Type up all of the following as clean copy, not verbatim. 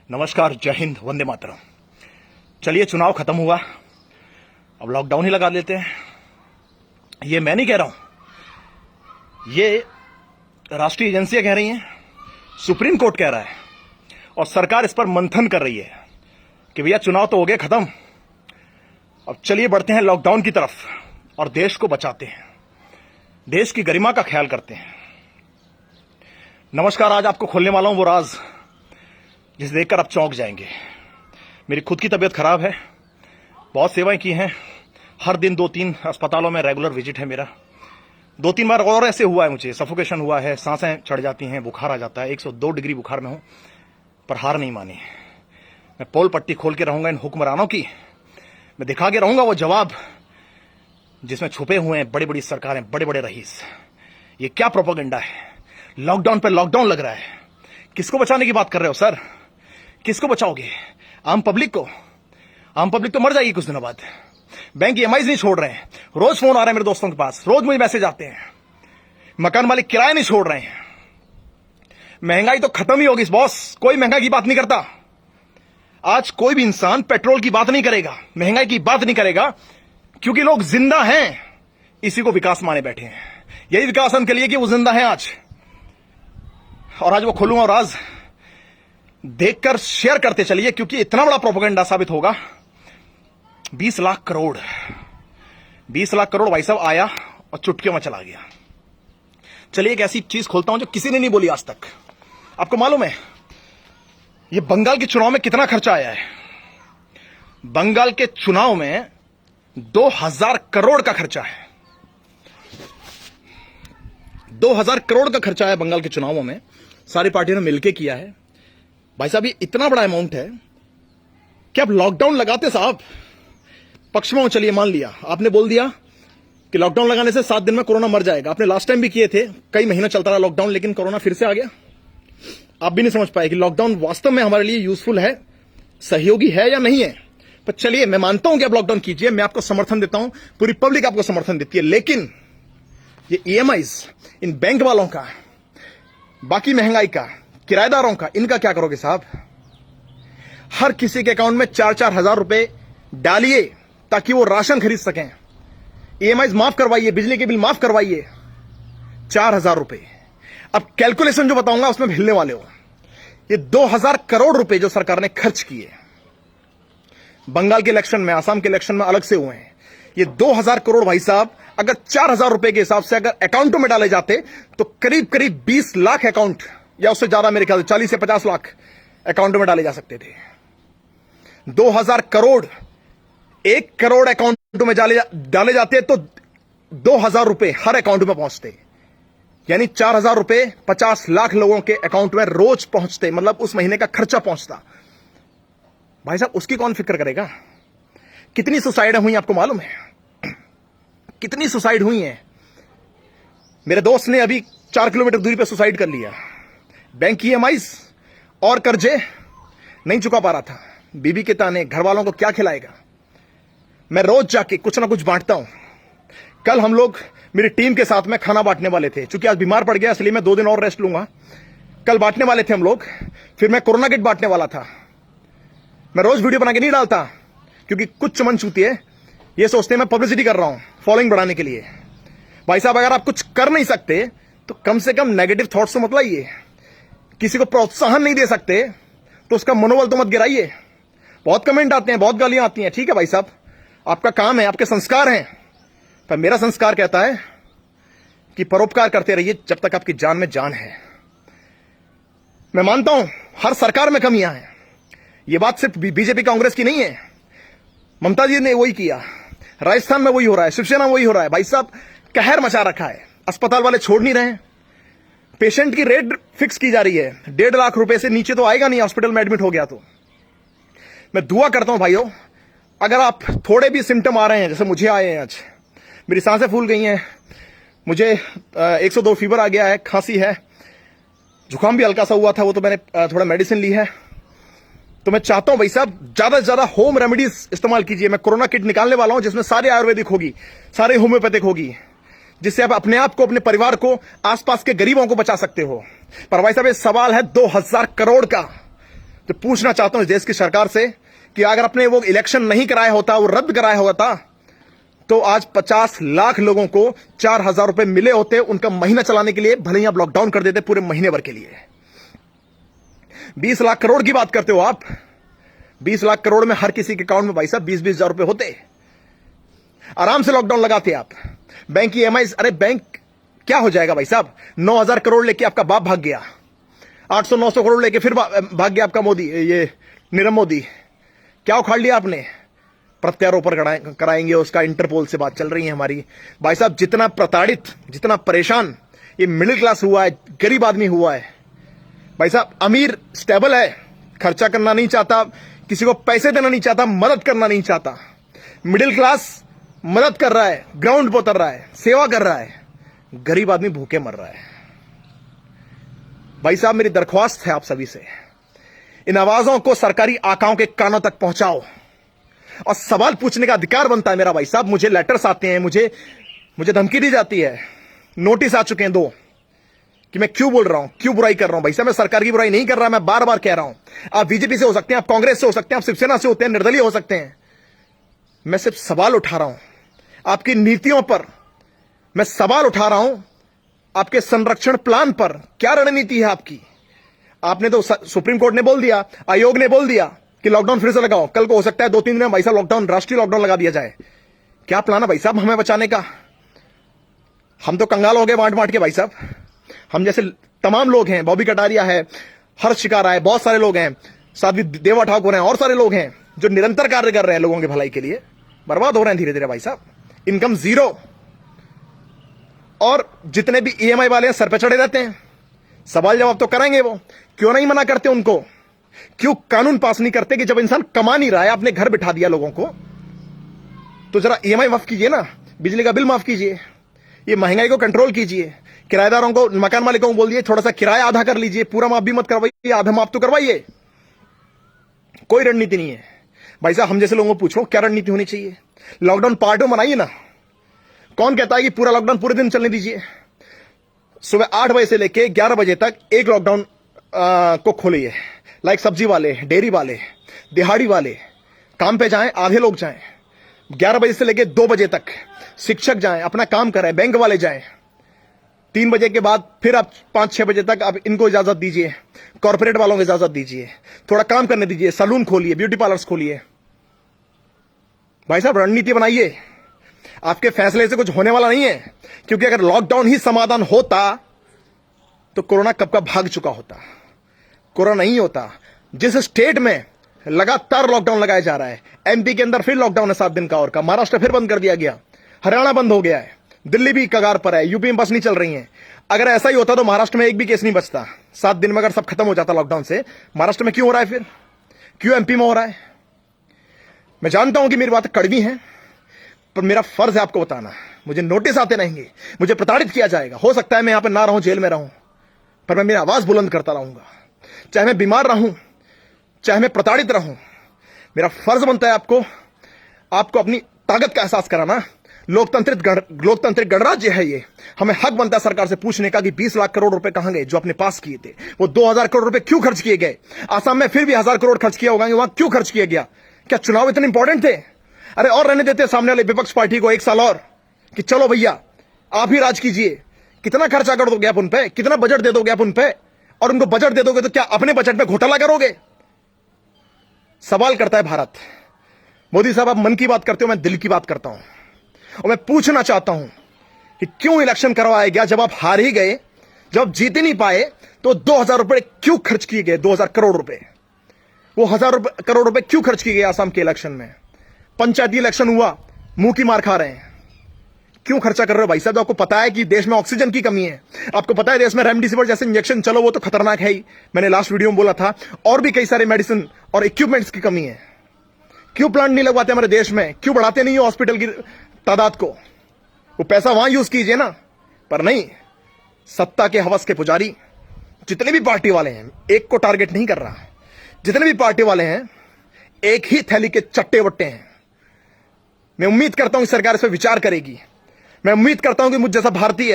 नमस्कार, जय हिंद, वंदे मातरम। चलिए, चुनाव खत्म हुआ, अब लॉकडाउन ही लगा लेते हैं। ये मैं नहीं कह रहा हूं, ये राष्ट्रीय एजेंसियां कह रही हैं, सुप्रीम कोर्ट कह रहा है और सरकार इस पर मंथन कर रही है कि भैया चुनाव तो हो गए खत्म, अब चलिए बढ़ते हैं लॉकडाउन की तरफ और देश को बचाते हैं, देश की गरिमा का ख्याल करते हैं। नमस्कार, आज आपको खोलने वाला हूं वो राज जिसे देखकर आप चौंक जाएंगे। मेरी खुद की तबीयत खराब है, बहुत सेवाएं की हैं, हर दिन 2-3 अस्पतालों में रेगुलर विजिट है मेरा। 2-3 बार और ऐसे हुआ है, मुझे सफोकेशन हुआ है, सांसें चढ़ जाती हैं, बुखार आ जाता है। 102 डिग्री बुखार में हूं, पर हार नहीं मानी। मैं पोल पट्टी खोल के रहूंगा इन हुक्मरानों की, मैं दिखा के रहूंगा वो जवाब जिसमें छुपे हुए हैं बड़ी बड़ी सरकारें, बड़े बड़े रईस। ये क्या प्रोपेगेंडा है? लॉकडाउन पर लॉकडाउन लग रहा है। किसको बचाने की बात कर रहे हो सर? किसको बचाओगे? आम पब्लिक को? आम पब्लिक तो मर जाएगी कुछ दिनों बाद। बैंक ईएमआई नहीं छोड़ रहे हैं, रोज फोन आ रहे हैं मेरे दोस्तों के पास, रोज मुझे मैसेज आते हैं। मकान मालिक किराया नहीं छोड़ रहे हैं। महंगाई तो खत्म ही होगी बॉस, कोई महंगाई की बात नहीं करता। आज कोई भी इंसान पेट्रोल की बात नहीं करेगा, महंगाई की बात नहीं करेगा, क्योंकि लोग जिंदा हैं, इसी को विकास माने बैठे हैं। यही विकास उनके लिए कि वो जिंदा हैं आज। और आज वो खोलूंगा राज, देखकर शेयर करते चलिए, क्योंकि इतना बड़ा प्रोपेगेंडा साबित होगा। 20 लाख करोड़, 20 लाख करोड़ भाई साहब आया और चुटकियों में चला गया। चलिए, एक ऐसी चीज खोलता हूं जो किसी ने नहीं बोली आज तक। आपको मालूम है ये बंगाल के चुनाव में कितना खर्चा आया है? बंगाल के चुनाव में 2000 करोड़ का खर्चा है। 2000 करोड़ का खर्चा है बंगाल के चुनावों में, सारी पार्टियों ने मिलकर किया है। भाई साहब, ये इतना बड़ा अमाउंट है कि अब लॉकडाउन लगाते साहब पक्ष में। चलिए, मान लिया आपने बोल दिया कि लॉकडाउन लगाने से 7 दिन में कोरोना मर जाएगा। आपने लास्ट टाइम भी किए थे, कई महीना चलता रहा लॉकडाउन, लेकिन कोरोना फिर से आ गया। आप भी नहीं समझ पाए कि लॉकडाउन वास्तव में हमारे लिए यूजफुल है, सहयोगी है या नहीं है। पर चलिए, मैं मानता हूं कि आप लॉकडाउन कीजिए, मैं आपको समर्थन देता हूं, पूरी पब्लिक आपको समर्थन देती है। लेकिन ये ईएमआईज इन बैंक वालों का, बाकी महंगाई का, किराएदारों का, इनका क्या करोगे साहब? हर किसी के अकाउंट में 4-4 हजार रुपए डालिए ताकि वो राशन खरीद सकें। ईएमआईज माफ करवाइए, बिजली के बिल माफ करवाइए, 4000 रुपए। अब कैलकुलेशन जो बताऊंगा उसमें हिलने वाले हो। ये 2000 करोड़ रुपए जो सरकार ने खर्च किए बंगाल के इलेक्शन में, आसाम के इलेक्शन में अलग से हुए हैं, ये 2000 करोड़ भाई साहब अगर 4000 रुपए के हिसाब से अगर अकाउंटों में डाले जाते तो करीब करीब 20 लाख अकाउंट, या उससे ज्यादा, मेरे ख्याल से 40 से 50 लाख अकाउंटों में डाले जा सकते थे। 2000 करोड़, 1 करोड़ अकाउंटों में डाले जाते तो 2000 रुपए हर अकाउंट में पहुंचते, यानी 4000 रुपए 50 लाख लोगों के अकाउंट में रोज पहुंचते, मतलब उस महीने का खर्चा पहुंचता। भाई साहब, उसकी कौन फिक्र करेगा? कितनी सुसाइड हुई आपको मालूम है? कितनी सुसाइड हुई है? मेरे दोस्त ने अभी 4 किलोमीटर दूरी पे सुसाइड कर लिया। बैंक ईएमआईज और कर्जे नहीं चुका पा रहा था, बीबी के ताने, घर वालों को क्या खिलाएगा। मैं रोज जाके कुछ ना कुछ बांटता हूं। कल हम लोग मेरी टीम के साथ में खाना बांटने वाले थे, क्योंकि आज बीमार पड़ गया इसलिए मैं 2 दिन और रेस्ट लूंगा। कल बांटने वाले थे हम लोग, फिर मैं कोरोना किट बांटने वाला था। मैं रोज वीडियो बना के नहीं डालता, क्योंकि कुछ चमन चूतिए ये सोचते हैं मैं पब्लिसिटी कर रहा हूं, फॉलोइंग बढ़ाने के लिए। भाई साहब, अगर आप कुछ कर नहीं सकते तो कम से कम नेगेटिव थॉट्स तो मत लाइए। किसी को प्रोत्साहन नहीं दे सकते तो उसका मनोबल तो मत गिराइए। बहुत कमेंट आते हैं, बहुत गालियां आती हैं, ठीक है भाई साहब, आपका काम है, आपके संस्कार हैं, पर मेरा संस्कार कहता है कि परोपकार करते रहिए जब तक आपकी जान में जान है। मैं मानता हूं हर सरकार में कमियां हैं, यह बात सिर्फ बीजेपी कांग्रेस की नहीं है। ममता जी ने वही किया, राजस्थान में वही हो रहा है, शिवसेना में वही हो रहा है। भाई साहब, कहर मचा रखा है, अस्पताल वाले छोड़ नहीं रहे हैं। पेशेंट की रेट फिक्स की जा रही है, 1.5 लाख रुपए से नीचे तो आएगा नहीं हॉस्पिटल में एडमिट हो गया तो। मैं दुआ करता हूं भाइयों, अगर आप थोड़े भी सिम्टम आ रहे हैं, जैसे मुझे आए हैं, आज मेरी सांसें फूल गई हैं, मुझे 102 फीवर आ गया है, खांसी है, जुकाम भी हल्का सा हुआ था, वो तो मैंने थोड़ा मेडिसिन ली है। तो मैं चाहता हूं भाई साहब, ज्यादा से ज्यादा होम रेमेडीज इस्तेमाल कीजिए। मैं कोरोना किट निकालने वाला हूं जिसमें सारे आयुर्वेदिक होगी, सारे होम्योपैथिक होगी, जिससे आप अपने आप को, अपने परिवार को, आसपास के गरीबों को बचा सकते हो। पर भाई साहब, ये सवाल है 2000 करोड़ का, तो पूछना चाहता हूं इस देश की सरकार से कि अगर अपने वो इलेक्शन नहीं कराया होता, वो रद्द कराया होता, तो आज 50 लाख लोगों को 4,000 रुपए मिले होते उनका महीना चलाने के लिए। भले ही आप लॉकडाउन कर देते पूरे महीने भर के लिए। 20 लाख करोड़ की बात करते हो आप। 20 लाख करोड़ में हर किसी के अकाउंट में भाई साहब 20-20 हजार रुपए होते, आराम से लॉकडाउन लगाते आप। बैंक की EMI, अरे बैंक क्या हो जाएगा भाई साहब? 9,000 करोड़ लेके आपका बाप भाग गया, 800-900 करोड़ लेके फिर भाग गया आपका मोदी, ये नीरव मोदी। क्या उखाड़ लिया आपने? प्रत्यारोपण कराएंगे उसका, इंटरपोल से बात चल रही है हमारी। भाई साहब जितना प्रताड़ित, जितना परेशान ये मिडिल क्लास हुआ है, गरीब आदमी हुआ है भाई साहब। अमीर स्टेबल है, खर्चा करना नहीं चाहता, किसी को पैसे देना नहीं चाहता, मदद करना नहीं चाहता। मिडिल क्लास मदद कर रहा है, ग्राउंड पर उतर रहा है, सेवा कर रहा है। गरीब आदमी भूखे मर रहा है। भाई साहब मेरी दरख्वास्त है आप सभी से, इन आवाजों को सरकारी आकाओं के कानों तक पहुंचाओ और सवाल पूछने का अधिकार बनता है मेरा। भाई साहब मुझे लेटर्स आते हैं, मुझे धमकी दी जाती है, नोटिस आ चुके हैं 2 कि मैं क्यों बोल रहा हूं, क्यों बुराई कर रहा हूं। भाई साहब मैं सरकार की बुराई नहीं कर रहा, मैं बार बार कह रहा हूं। आप बीजेपी से हो सकते हैं, आप कांग्रेस से हो सकते हैं, आप शिवसेना से होते हैं, निर्दलीय हो सकते हैं। मैं सिर्फ सवाल उठा रहा हूं आपकी नीतियों पर, मैं सवाल उठा रहा हूं आपके संरक्षण प्लान पर। क्या रणनीति है आपकी? आपने तो सुप्रीम कोर्ट ने बोल दिया, आयोग ने बोल दिया कि लॉकडाउन फिर से लगाओ। कल को हो सकता है 2-3 दिन में भाई साहब लॉकडाउन, राष्ट्रीय लॉकडाउन लगा दिया जाए। क्या प्लान है भाई साहब हमें बचाने का? हम तो कंगाल हो गए बांट बांट के भाई साहब। हम जैसे तमाम लोग हैं, बॉबी कटारिया है, हर्ष शिकारा है, बहुत सारे लोग हैं, साध्वी देवा ठाकुर हैं, और सारे लोग हैं जो निरंतर कार्य कर रहे हैं लोगों की भलाई के लिए। बर्बाद हो रहे हैं धीरे धीरे भाई साहब, इनकम जीरो। और जितने भी EMI वाले हैं सर पे चढ़े रहते हैं। सवाल जवाब तो करेंगे वो, क्यों नहीं मना करते उनको? क्यों कानून पास नहीं करते कि जब इंसान कमा नहीं रहा है, आपने घर बिठा दिया लोगों को, तो जरा EMI माफ कीजिए ना, बिजली का बिल माफ कीजिए, ये महंगाई को कंट्रोल कीजिए। किराएदारों को, मकान मालिकों को बोल दिए थोड़ा सा किराया आधा कर लीजिए, पूरा माफ भी मत करवाइए, आधा माफ तो करवाइए। कोई रणनीति नहीं है भाई साहब। हम जैसे लोगों को पूछो क्या रणनीति होनी चाहिए? लॉकडाउन पार्ट में बनाइए ना। कौन कहता है कि पूरा लॉकडाउन पूरे दिन चलने दीजिए? सुबह 8 बजे से लेके 11 बजे तक एक लॉकडाउन को खोलिए। लाइक सब्जी वाले, डेयरी वाले, दिहाड़ी वाले काम पे जाएं, आधे लोग जाएं। 11 बजे से लेके 2 बजे तक शिक्षक जाएं, अपना काम करें, बैंक वाले जाएं। 3 बजे के बाद फिर आप 5-6 बजे तक आप इनको इजाजत दीजिए, कॉर्पोरेट वालों को इजाजत दीजिए, थोड़ा काम करने दीजिए, सैलून खोलिए, ब्यूटी पार्लर्स खोलिए। भाई साहब रणनीति बनाइए। आपके फैसले से कुछ होने वाला नहीं है, क्योंकि अगर लॉकडाउन ही समाधान होता तो कोरोना कब का भाग चुका होता। कोरोना नहीं होता। जिस स्टेट में लगातार लॉकडाउन लगाया जा रहा है, MP के अंदर फिर लॉकडाउन है 7 दिन का और का, महाराष्ट्र फिर बंद कर दिया गया, हरियाणा बंद हो गया है, दिल्ली भी कगार पर है, यूपी में बस नहीं चल रही है। अगर ऐसा ही होता तो महाराष्ट्र में एक भी केस नहीं बचता। 7 दिन में अगर सब खत्म हो जाता लॉकडाउन से, महाराष्ट्र में क्यों हो रहा है फिर? क्यों MP में हो रहा है? मैं जानता हूं कि मेरी बातें कड़वी हैं, पर मेरा फर्ज है आपको बताना। मुझे नोटिस आते रहेंगे, मुझे प्रताड़ित किया जाएगा, हो सकता है मैं यहां पर ना रहूं, जेल में रहूं, पर मैं मेरी आवाज बुलंद करता रहूंगा। चाहे मैं बीमार रहूं, चाहे मैं प्रताड़ित रहूं, मेरा फर्ज बनता है आपको अपनी ताकत का एहसास कराना। लोकतांत्रिक गणराज्य है ये। हमें हक बनता है सरकार से पूछने का कि 20 लाख करोड़ रुपए कहां गए जो आपने पास किए थे? वो 2,000 करोड़ रुपए क्यों खर्च किए गए? आसाम में फिर भी 1,000 करोड़ खर्च किया होगा, वहां क्यों खर्च किया गया? क्या चुनाव इतने इंपॉर्टेंट थे? अरे और रहने देते सामने वाले विपक्ष पार्टी को 1 साल और, कि चलो भैया आप ही राज कीजिए। कितना खर्चा कर दोगे आप उन पे? कितना बजट दे दोगे आप उन पे? और उनको बजट दे दोगे तो क्या अपने बजट में घोटाला करोगे? सवाल करता है भारत। मोदी साहब आप मन की बात करते हो, मैं दिल की बात करता हूं। और मैं पूछना चाहता हूं कि क्यों इलेक्शन करवाया गया जब आप हार ही गए, जब आप जीत ही नहीं पाए, तो 2,000 रुपए क्यों खर्च किए गए? 2,000 करोड़ रुपए, वो 1,000 करोड़ रुपए क्यों खर्च किए गए आसाम के इलेक्शन में? पंचायती इलेक्शन हुआ, मुंह की मार खा रहे हैं। क्यों खर्चा कर रहे हो भाई साहब? आपको पता है कि देश में ऑक्सीजन की कमी है, आपको पता है देश में रेमडेसिविर जैसे इंजेक्शन, चलो वो तो खतरनाक है ही, मैंने लास्ट वीडियो में बोला था, और भी कई सारे मेडिसिन और इक्विपमेंट्स की कमी है। क्यों प्लांट नहीं लगवाते हमारे देश में? क्यों बढ़ाते नहीं हो हॉस्पिटल की तादाद को? वो पैसा वहां यूज कीजिए ना। पर नहीं, सत्ता के हवस के पुजारी जितने भी पार्टी वाले हैं, एक को टारगेट नहीं कर रहा, जितने भी पार्टी वाले हैं एक ही थैली के चट्टे वट्टे हैं। मैं उम्मीद करता हूं कि सरकार इस पर विचार करेगी। मैं उम्मीद करता हूं कि मुझ जैसा भारतीय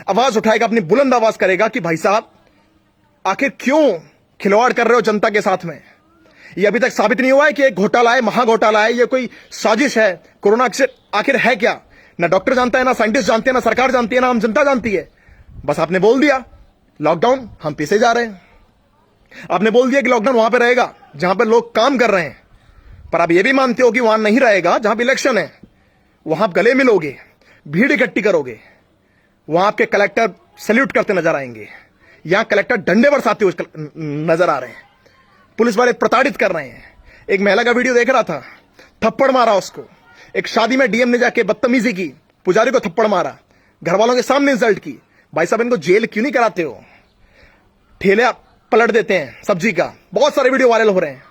आवाज उठाएगा, अपनी बुलंद आवाज करेगा कि भाई साहब आखिर क्यों खिलवाड़ कर रहे हो जनता के साथ में? ये अभी तक साबित नहीं हुआ है कि एक घोटाला है, महाघोटाला है, ये कोई साजिश है। कोरोना आखिर है क्या? ना डॉक्टर जानता है, ना साइंटिस्ट जानते हैं, ना सरकार जानती है, ना आम जनता जानती है। बस आपने बोल दिया लॉकडाउन, हम पीछे जा रहे हैं। आपने बोल दिया कि लॉकडाउन वहां पे रहेगा जहां पे लोग काम कर रहे हैं, पर आप ये भी मानते हो कि वहां नहीं रहेगा जहां पे इलेक्शन है। वहां आप गले मिलोगे, भीड़ इकट्ठी करोगे, वहां आपके कलेक्टर सैल्यूट करते नजर आएंगे। यहां कलेक्टर डंडे बरसाते हुए नजर आ रहे हैं, पुलिस वाले प्रताड़ित कर रहे हैं। एक महिला का वीडियो देख रहा था, थप्पड़ मारा उसको। एक शादी में डीएम ने जाके बदतमीजी की, पुजारी को थप्पड़ मारा, घर वालों के सामने इंसल्ट की। भाई साहब, इनको जेल क्यों नहीं कराते हो? ठेले पलट देते हैं सब्जी का, बहुत सारे वीडियो वायरल हो रहे हैं।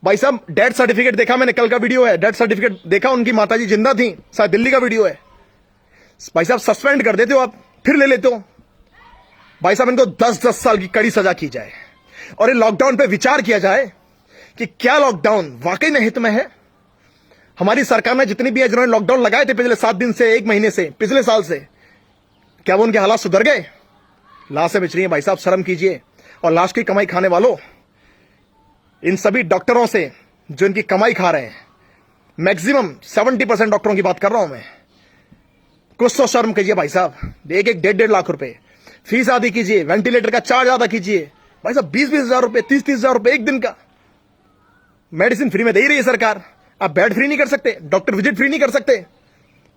भाई साहब, डेथ सर्टिफिकेट देखा मैंने, कल का वीडियो है, डेथ सर्टिफिकेट देखा, उनकी माताजी जिंदा थी, शायद दिल्ली का वीडियो है। भाई साहब, सस्पेंड कर देते हो आप, फिर ले लेते हो। भाई साहब, इनको 10-10 साल की कड़ी सजा की जाए और ये लॉकडाउन पे विचार किया जाए कि क्या लॉकडाउन वाकई में हित में है। हमारी सरकार ने जितनी भी है, जिन्होंने लॉकडाउन लगाए थे पिछले 7 दिन से, 1 महीने से, पिछले साल से, क्या वो उनके हालात सुधर गए? लाशें बिछ रही हैं। भाई साहब, शर्म कीजिए। और लाश की कमाई खाने वालों, इन सभी डॉक्टरों से जो इनकी कमाई खा रहे हैं, मैक्सिमम 70% डॉक्टरों की बात कर रहा हूं मैं, कुछ तो शर्म कीजिए भाई साहब। 1-1, 1.5-1.5 लाख रुपए फीस आदि कीजिए, वेंटिलेटर का चार्ज आधा कीजिए। भाई साहब, 20-20 हजार रुपए, 30-30 हजार रुपए एक दिन का। मेडिसिन फ्री में दे ही रही है सरकार, आप बेड फ्री नहीं कर सकते, डॉक्टर विजिट फ्री नहीं कर सकते।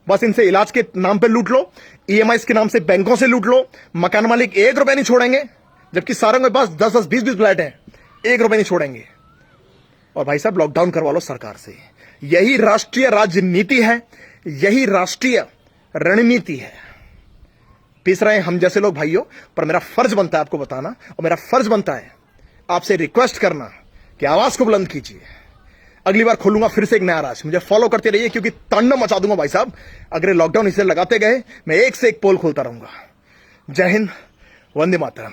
बस इनसे इलाज के नाम पे लूट लो, ईएमआई के नाम से बैंकों से लूट लो। मकान मालिक 1 रुपए नहीं छोड़ेंगे, जबकि सारों के पास 10-10, 20-20 फ्लैट हैं, 1 रुपए नहीं छोड़ेंगे। और भाई साहब, लॉकडाउन करवा लो सरकार से। यही राष्ट्रीय राजनीति है, यही राष्ट्रीय रणनीति है। पीस रहे हैं हम जैसे लोग भाइयों, पर मेरा फर्ज बनता है आपको बताना, और मेरा फर्ज बनता है आपसे रिक्वेस्ट करना कि आवाज को बुलंद कीजिए। अगली बार खोलूंगा फिर से एक नया राज, मुझे फॉलो करते रहिए, क्योंकि तांडव मचा दूंगा भाई साहब। अगर लॉकडाउन इसे लगाते गए, मैं एक से एक पोल खोलता रहूंगा। जय हिंद, वंदे मातरम।